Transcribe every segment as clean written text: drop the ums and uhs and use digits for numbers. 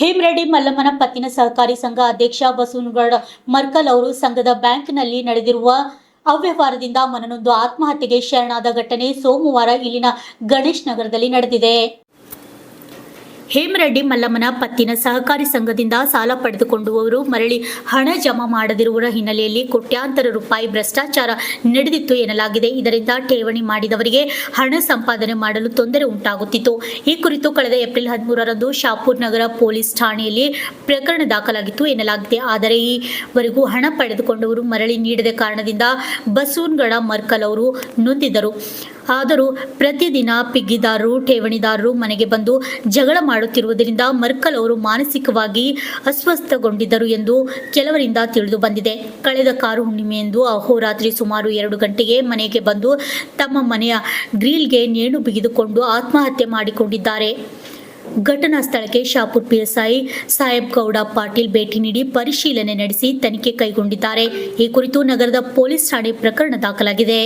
ಹೇಮರೆಡ್ಡಿ ಮಲ್ಲಮ್ಮನ ಪತ್ತಿನ ಸಹಕಾರಿ ಸಂಘ ಅಧ್ಯಕ್ಷ ಬಸವನಗೌಡ ಮರ್ಕಲ್ ಅವರು ಸಂಘದ ಬ್ಯಾಂಕ್ನಲ್ಲಿ ನಡೆದಿರುವ ಅವ್ಯವಹಾರದಿಂದ ಮನನೊಂದು ಆತ್ಮಹತ್ಯೆಗೆ ಶರಣಾದ ಘಟನೆ ಸೋಮವಾರ ಇಲ್ಲಿನ ಗಣೇಶ್ ನಗರದಲ್ಲಿ ನಡೆದಿದೆ. ಹೇಮರೆಡ್ಡಿ ಮಲ್ಲಮ್ಮನ ಪತ್ತಿನ ಸಹಕಾರಿ ಸಂಘದಿಂದ ಸಾಲ ಪಡೆದುಕೊಂಡವರು ಮರಳಿ ಹಣ ಜಮಾ ಮಾಡದಿರುವ ಹಿನ್ನೆಲೆಯಲ್ಲಿ ಕೋಟ್ಯಾಂತರ ರೂಪಾಯಿ ಭ್ರಷ್ಟಾಚಾರ ನಡೆದಿತ್ತು ಎನ್ನಲಾಗಿದೆ. ಇದರಿಂದ ಠೇವಣಿ ಮಾಡಿದವರಿಗೆ ಹಣ ಸಂಪಾದನೆ ಮಾಡಲು ತೊಂದರೆ ಉಂಟಾಗುತ್ತಿತ್ತು. ಈ ಕುರಿತು ಕಳೆದ ಏಪ್ರಿಲ್ 13ರಂದು ಶಾಪುರ್ ನಗರ ಪೊಲೀಸ್ ಠಾಣೆಯಲ್ಲಿ ಪ್ರಕರಣ ದಾಖಲಾಗಿತ್ತು ಎನ್ನಲಾಗಿದೆ. ಆದರೆ ಈವರೆಗೂ ಹಣ ಪಡೆದುಕೊಂಡವರು ಮರಳಿ ನೀಡದ ಕಾರಣದಿಂದ ಬಸವನಗೌಡ ಮರ್ಕಲ್ ಅವರು ನೊಂದಿದ್ದರು. ಆದರೂ ಪ್ರತಿದಿನ ಪಿಗ್ಗಿದಾರರು ಠೇವಣಿದಾರರು ಮನೆಗೆ ಬಂದು ಜಗಳ ಮಾಡುತ್ತಿರುವುದರಿಂದ ಮರ್ಕಲ್ ಅವರು ಮಾನಸಿಕವಾಗಿ ಅಸ್ವಸ್ಥಗೊಂಡಿದ್ದರು ಎಂದು ಕೆಲವರಿಂದ ತಿಳಿದು ಬಂದಿದೆ. ಕಳೆದ ಕಾರು ಹುಣ್ಣಿಮೆಯಂದು ಅಹೋರಾತ್ರಿ ಸುಮಾರು 2 ಗಂಟೆಗೆ ಮನೆಗೆ ಬಂದು ತಮ್ಮ ಮನೆಯ ಗ್ರಿಲ್ಗೆ ನೇಣು ಬಿಗಿದುಕೊಂಡು ಆತ್ಮಹತ್ಯೆ ಮಾಡಿಕೊಂಡಿದ್ದಾರೆ. ಘಟನಾ ಸ್ಥಳಕ್ಕೆ ಶಾಪುರ್ ಪಿಎಸ್ಐ ಸಾಹೇಬ್ ಗೌಡ ಪಾಟೀಲ್ ಭೇಟಿ ನೀಡಿ ಪರಿಶೀಲನೆ ನಡೆಸಿ ತನಿಖೆ ಕೈಗೊಂಡಿದ್ದಾರೆ. ಈ ಕುರಿತು ನಗರದ ಪೊಲೀಸ್ ಠಾಣೆ ಪ್ರಕರಣ ದಾಖಲಾಗಿದೆ.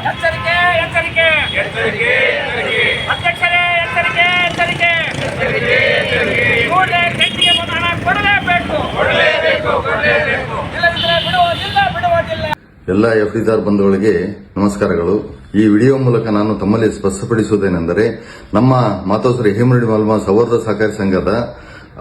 ಅಧ್ಯಕ್ಷರೇ ಎಚ್ಚರಿಕೆ ಎಚ್ಚರಿಕೆ ಕೂಡಲೇ ಗಟ್ಟಿಗೆ ಹಣ ಕೊಡಲೇಬೇಕು ಇಲ್ಲದಿದ್ದರೆ ಬಿಡುವುದಿಲ್ಲ. ಎಲ್ಲ ಎಫ್ಡಿದಾರ್ ಬಂಧುಗಳಿಗೆ ನಮಸ್ಕಾರಗಳು. ಈ ವಿಡಿಯೋ ಮೂಲಕ ನಾನು ತಮ್ಮಲ್ಲಿ ಸ್ಪಷ್ಟಪಡಿಸುವುದೇನೆಂದರೆ, ನಮ್ಮ ಮಾತೋಶ್ರೀ ಹೇಮರೆಡ್ಡಿ ಮಲ್ಲಮ್ಮ ಸೌಹಾರ್ದ ಸಹಕಾರಿ ಸಂಘದ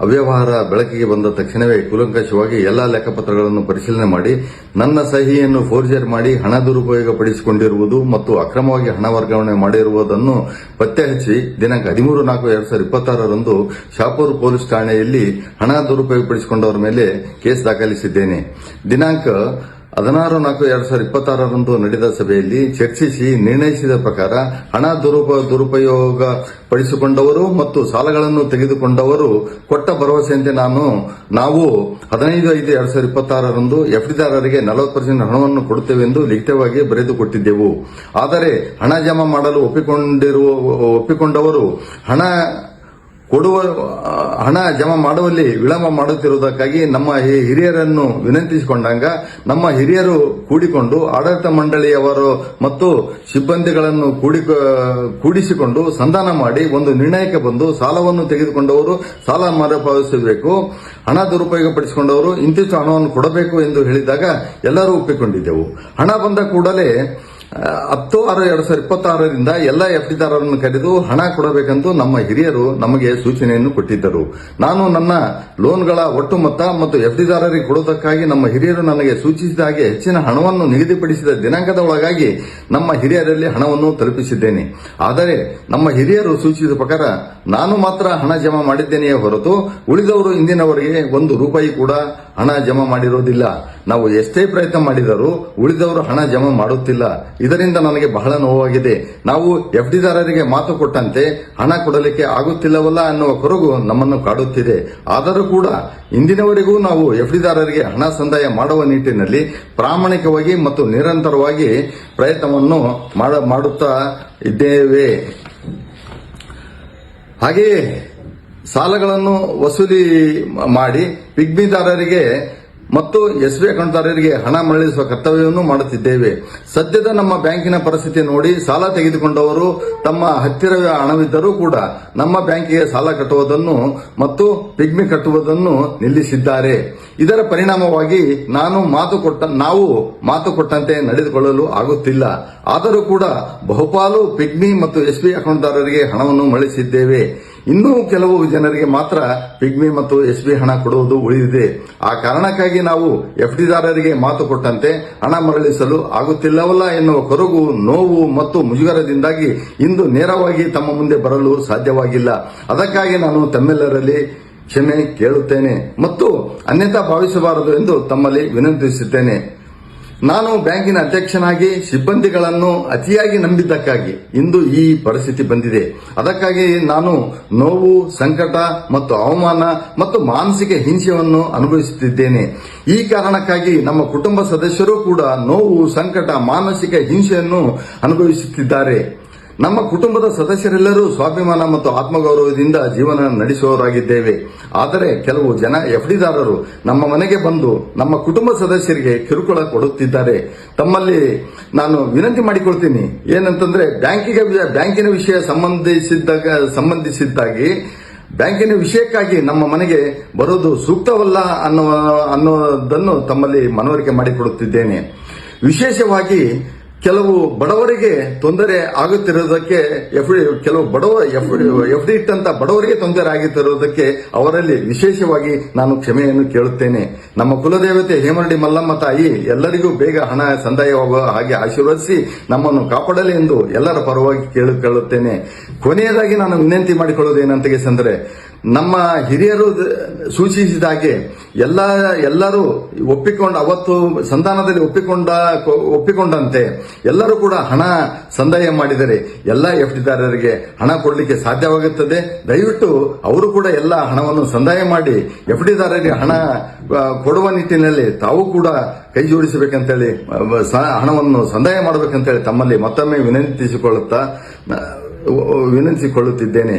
ಅವ್ಯವಹಾರ ಬೆಳಕಿಗೆ ಬಂದ ತಕ್ಷಣವೇ ಕೂಲಂಕಷವಾಗಿ ಎಲ್ಲಾ ಲೆಕ್ಕಪತ್ರಗಳನ್ನು ಪರಿಶೀಲನೆ ಮಾಡಿ ನನ್ನ ಸಹಿಯನ್ನು ಫೋರ್ಜರಿ ಮಾಡಿ ಹಣ ದುರುಪಯೋಗಪಡಿಸಿಕೊಂಡಿರುವುದು ಮತ್ತು ಅಕ್ರಮವಾಗಿ ಹಣ ವರ್ಗಾವಣೆ ಮಾಡಿರುವುದನ್ನು ಪತ್ತೆ ಹಚ್ಚಿ ದಿನಾಂಕ 13/4/2026ರಂದು ಶಾಪುರ್ ಪೊಲೀಸ್ ಠಾಣೆಯಲ್ಲಿ ಹಣ ದುರುಪಯೋಗಪಡಿಸಿಕೊಂಡವರ ಮೇಲೆ ಕೇಸ್ ದಾಖಲಿಸಿದ್ದೇನೆ. ದಿನಾಂಕ 16/4/2026ರಂದು ನಡೆದ ಸಭೆಯಲ್ಲಿ ಚರ್ಚಿಸಿ ನಿರ್ಣಯಿಸಿದ ಪ್ರಕಾರ ಹಣ ದುರುಪಯೋಗ ಪಡಿಸಿಕೊಂಡವರು ಮತ್ತು ಸಾಲಗಳನ್ನು ತೆಗೆದುಕೊಂಡವರು ಕೊಟ್ಟ ಭರವಸೆಯಂತೆ ನಾವು 15/5/2026ರಂದು ಎಫ್ಡಿದಾರರಿಗೆ 40% ಹಣವನ್ನು ಕೊಡುತ್ತೇವೆ ಎಂದು ಲಿಖಿತವಾಗಿ ಬರೆದುಕೊಟ್ಟಿದ್ದೆವು. ಆದರೆ ಹಣ ಜಮಾ ಮಾಡಲು ಒಪ್ಪಿಕೊಂಡವರು ಹಣ ಜಮಾ ಮಾಡುವಲ್ಲಿ ವಿಳಂಬ ಮಾಡುತ್ತಿರುವುದಕ್ಕಾಗಿ ನಮ್ಮ ಹಿರಿಯರನ್ನು ವಿನಂತಿಸಿಕೊಂಡಾಗ ನಮ್ಮ ಹಿರಿಯರು ಕೂಡಿಕೊಂಡು ಆಡಳಿತ ಮಂಡಳಿಯವರು ಮತ್ತು ಸಿಬ್ಬಂದಿಗಳನ್ನು ಕೂಡಿಸಿಕೊಂಡು ಸಂಧಾನ ಮಾಡಿ ಒಂದು ನಿರ್ಣಯಕ್ಕೆ ಬಂದು ಸಾಲವನ್ನು ತೆಗೆದುಕೊಂಡವರು ಸಾಲ ಮರುಪಾವತಿಸಬೇಕು, ಹಣ ದುರುಪಯೋಗಪಡಿಸಿಕೊಂಡವರು ಇಂತಿಷ್ಟು ಹಣವನ್ನು ಕೊಡಬೇಕು ಎಂದು ಹೇಳಿದಾಗ ಎಲ್ಲರೂ ಒಪ್ಪಿಕೊಂಡಿದ್ದೆವು. ಹಣ ಬಂದ ಕೂಡಲೇ 10/6/2026ರಿಂದ ಎಲ್ಲ ಎಫ್ಡಿದಾರರನ್ನು ಕರೆದು ಹಣ ಕೊಡಬೇಕೆಂದು ನಮ್ಮ ಹಿರಿಯರು ನಮಗೆ ಸೂಚನೆಯನ್ನು ಕೊಟ್ಟಿದ್ದರು. ನಾನು ನನ್ನ ಲೋನ್ಗಳ ಒಟ್ಟು ಮೊತ್ತ ಮತ್ತು ಎಫ್ಡಿದಾರರಿಗೆ ಕೊಡುವುದಕ್ಕಾಗಿ ನಮ್ಮ ಹಿರಿಯರು ನನಗೆ ಸೂಚಿಸಿದ ಹಾಗೆ ಹೆಚ್ಚಿನ ಹಣವನ್ನು ನಿಗದಿಪಡಿಸಿದ ದಿನಾಂಕದ ಒಳಗಾಗಿ ನಮ್ಮ ಹಿರಿಯರಲ್ಲಿ ಹಣವನ್ನು ತಲುಪಿಸಿದ್ದೇನೆ. ಆದರೆ ನಮ್ಮ ಹಿರಿಯರು ಸೂಚಿಸಿದ ಪ್ರಕಾರ ನಾನು ಮಾತ್ರ ಹಣ ಜಮಾ ಮಾಡಿದ್ದೇನೆಯೇ ಹೊರತು ಉಳಿದವರು ಇಂದಿನವರೆಗೆ ₹1 ಕೂಡ ಹಣ ಜಮಾ ಮಾಡಿರುವುದಿಲ್ಲ. ನಾವು ಎಷ್ಟೇ ಪ್ರಯತ್ನ ಮಾಡಿದರೂ ಉಳಿದವರು ಹಣ ಜಮಾ ಮಾಡುತ್ತಿಲ್ಲ. ಇದರಿಂದ ನನಗೆ ಬಹಳ ನೋವಾಗಿದೆ. ನಾವು ಎಫ್ಡಿದಾರರಿಗೆ ಮಾತು ಕೊಟ್ಟಂತೆ ಹಣ ಕೊಡಲಿಕ್ಕೆ ಆಗುತ್ತಿಲ್ಲವಲ್ಲ ಅನ್ನುವ ಕೊರಗು ನಮ್ಮನ್ನು ಕಾಡುತ್ತಿದೆ. ಆದರೂ ಕೂಡ ಇಂದಿನವರೆಗೂ ನಾವು ಎಫ್ಡಿದಾರರಿಗೆ ಹಣ ಸಂದಾಯ ಮಾಡುವ ನಿಟ್ಟಿನಲ್ಲಿ ಪ್ರಾಮಾಣಿಕವಾಗಿ ಮತ್ತು ನಿರಂತರವಾಗಿ ಪ್ರಯತ್ನವನ್ನು ಮಾಡುತ್ತಾ ಇದ್ದೇವೆ. ಹಾಗೆಯೇ ಸಾಲಗಳನ್ನು ವಸೂಲಿ ಮಾಡಿ ಪಿಗ್ಮಿದಾರರಿಗೆ ಮತ್ತು ಎಸ್ಬಿ ಅಕೌಂಟ್ದಾರರಿಗೆ ಹಣ ಮರಳಿಸುವ ಕರ್ತವ್ಯವನ್ನು ಮಾಡುತ್ತಿದ್ದೇವೆ. ಸದ್ಯದ ನಮ್ಮ ಬ್ಯಾಂಕಿನ ಪರಿಸ್ಥಿತಿ ನೋಡಿ ಸಾಲ ತೆಗೆದುಕೊಂಡವರು ತಮ್ಮ ಹತ್ತಿರವೇ ಹಣವಿದ್ದರೂ ಕೂಡ ನಮ್ಮ ಬ್ಯಾಂಕಿಗೆ ಸಾಲ ಕಟ್ಟುವುದನ್ನು ಮತ್ತು ಪಿಗ್ಮಿ ಕಟ್ಟುವುದನ್ನು ನಿಲ್ಲಿಸಿದ್ದಾರೆ. ಇದರ ಪರಿಣಾಮವಾಗಿ ನಾವು ಮಾತು ಕೊಟ್ಟಂತೆ ನಡೆದುಕೊಳ್ಳಲು ಆಗುತ್ತಿಲ್ಲ. ಆದರೂ ಕೂಡ ಬಹುಪಾಲು ಪಿಗ್ಮಿ ಮತ್ತು ಎಸ್ಬಿ ಅಕೌಂಟ್ದಾರರಿಗೆ ಹಣವನ್ನು ಮರಳಿಸಿದ್ದೇವೆ. ಇನ್ನೂ ಕೆಲವು ಜನರಿಗೆ ಮಾತ್ರ ಪಿಗ್ಮಿ ಮತ್ತು ಎಸ್ಬಿ ಹಣ ಕೊಡುವುದು ಉಳಿದಿದೆ. ಆ ಕಾರಣಕ್ಕಾಗಿ ನಾವು ಎಫ್ಡಿದಾರರಿಗೆ ಮಾತು ಕೊಟ್ಟಂತೆ ಹಣ ಮರಳಿಸಲು ಆಗುತ್ತಿಲ್ಲವಲ್ಲ ಎನ್ನುವ ಕೊರಗು, ನೋವು ಮತ್ತು ಮುಜುಗರದಿಂದಾಗಿ ಇಂದು ನೇರವಾಗಿ ತಮ್ಮ ಮುಂದೆ ಬರಲು ಸಾಧ್ಯವಾಗಿಲ್ಲ. ಅದಕ್ಕಾಗಿ ನಾನು ತಮ್ಮೆಲ್ಲರಲ್ಲಿ ಕ್ಷಮೆ ಕೇಳುತ್ತೇನೆ ಮತ್ತು ಅನ್ಯಥಾ ಭಾವಿಸಬಾರದು ಎಂದು ತಮ್ಮಲ್ಲಿ ವಿನಂತಿಸುತ್ತೇನೆ. ನಾನು ಬ್ಯಾಂಕಿನ ಅಧ್ಯಕ್ಷನಾಗಿ ಸಿಬ್ಬಂದಿಗಳನ್ನು ಅತಿಯಾಗಿ ನಂಬಿದ್ದಕ್ಕಾಗಿ ಇಂದು ಈ ಪರಿಸ್ಥಿತಿ ಬಂದಿದೆ. ಅದಕ್ಕಾಗಿ ನಾನು ನೋವು, ಸಂಕಟ ಮತ್ತು ಅವಮಾನ ಮತ್ತು ಮಾನಸಿಕ ಹಿಂಸೆಯನ್ನು ಅನುಭವಿಸುತ್ತಿದ್ದೇನೆ. ಈ ಕಾರಣಕ್ಕಾಗಿ ನಮ್ಮ ಕುಟುಂಬ ಸದಸ್ಯರು ಕೂಡ ನೋವು, ಸಂಕಟ, ಮಾನಸಿಕ ಹಿಂಸೆಯನ್ನು ಅನುಭವಿಸುತ್ತಿದ್ದಾರೆ. ನಮ್ಮ ಕುಟುಂಬದ ಸದಸ್ಯರೆಲ್ಲರೂ ಸ್ವಾಭಿಮಾನ ಮತ್ತು ಆತ್ಮಗೌರವದಿಂದ ಜೀವನ ನಡೆಸುವವರಾಗಿದ್ದೇವೆ. ಆದರೆ ಕೆಲವು ಜನ ಎಫ್ಡಿದಾರರು ನಮ್ಮ ಮನೆಗೆ ಬಂದು ನಮ್ಮ ಕುಟುಂಬ ಸದಸ್ಯರಿಗೆ ಕಿರುಕುಳ ಕೊಡುತ್ತಿದ್ದಾರೆ. ತಮ್ಮಲ್ಲಿ ನಾನು ವಿನಂತಿ ಮಾಡಿಕೊಳ್ತೀನಿ, ಏನಂತಂದ್ರೆ ಬ್ಯಾಂಕಿನ ವಿಷಯ ಸಂಬಂಧಿಸಿದ್ದಾಗಿ ಬ್ಯಾಂಕಿನ ವಿಷಯಕ್ಕಾಗಿ ನಮ್ಮ ಮನೆಗೆ ಬರೋದು ಸೂಕ್ತವಲ್ಲ ಅನ್ನೋದನ್ನು ತಮ್ಮಲ್ಲಿ ಮನವರಿಕೆ ಮಾಡಿಕೊಡುತ್ತಿದ್ದೇನೆ. ವಿಶೇಷವಾಗಿ ಕೆಲವು ಬಡವರಿಗೆ ತೊಂದರೆ ಆಗುತ್ತಿರುವುದಕ್ಕೆ ಎಫ್ಡಿ ಇಟ್ಟಂತ ಬಡವರಿಗೆ ತೊಂದರೆ ಆಗುತ್ತಿರುವುದಕ್ಕೆ ಅವರಲ್ಲಿ ವಿಶೇಷವಾಗಿ ನಾನು ಕ್ಷಮೆಯನ್ನು ಕೇಳುತ್ತೇನೆ. ನಮ್ಮ ಕುಲದೇವತೆ ಹೇಮರಡಿ ಮಲ್ಲಮ್ಮ ತಾಯಿ ಎಲ್ಲರಿಗೂ ಬೇಗ ಹಣ ಸಂದಾಯವಾಗುವ ಹಾಗೆ ಆಶೀರ್ವದಿಸಿ ನಮ್ಮನ್ನು ಕಾಪಾಡಲಿ ಎಂದು ಎಲ್ಲರ ಪರವಾಗಿ ಕೇಳುತ್ತೇನೆ. ಕೊನೆಯದಾಗಿ ನಾನು ವಿನಂತಿ ಮಾಡಿಕೊಳ್ಳುವುದೇನಂತಂದ್ರೆ, ನಮ್ಮ ಹಿರಿಯರು ಸೂಚಿಸಿದ ಹಾಗೆ ಎಲ್ಲರೂ ಅವತ್ತು ಸಂಧಾನದಲ್ಲಿ ಒಪ್ಪಿಕೊಂಡಂತೆ ಎಲ್ಲರೂ ಕೂಡ ಹಣ ಸಂದಾಯ ಮಾಡಿದರೆ ಎಲ್ಲ ಎಫ್ಡಿದಾರರಿಗೆ ಹಣ ಕೊಡಲಿಕ್ಕೆ ಸಾಧ್ಯವಾಗುತ್ತದೆ. ದಯವಿಟ್ಟು ಅವರು ಕೂಡ ಎಲ್ಲ ಹಣವನ್ನು ಸಂದಾಯ ಮಾಡಿ ಎಫ್ಡಿದಾರರಿಗೆ ಹಣ ಕೊಡುವ ನಿಟ್ಟಿನಲ್ಲಿ ತಾವು ಕೂಡ ಕೈ ಜೋಡಿಸಬೇಕಂತೇಳಿ, ಹಣವನ್ನು ಸಂದಾಯ ಮಾಡಬೇಕಂತೇಳಿ ತಮ್ಮಲ್ಲಿ ಮತ್ತೊಮ್ಮೆ ವಿನಂತಿಸಿಕೊಳ್ಳುತ್ತಿದ್ದೇನೆ.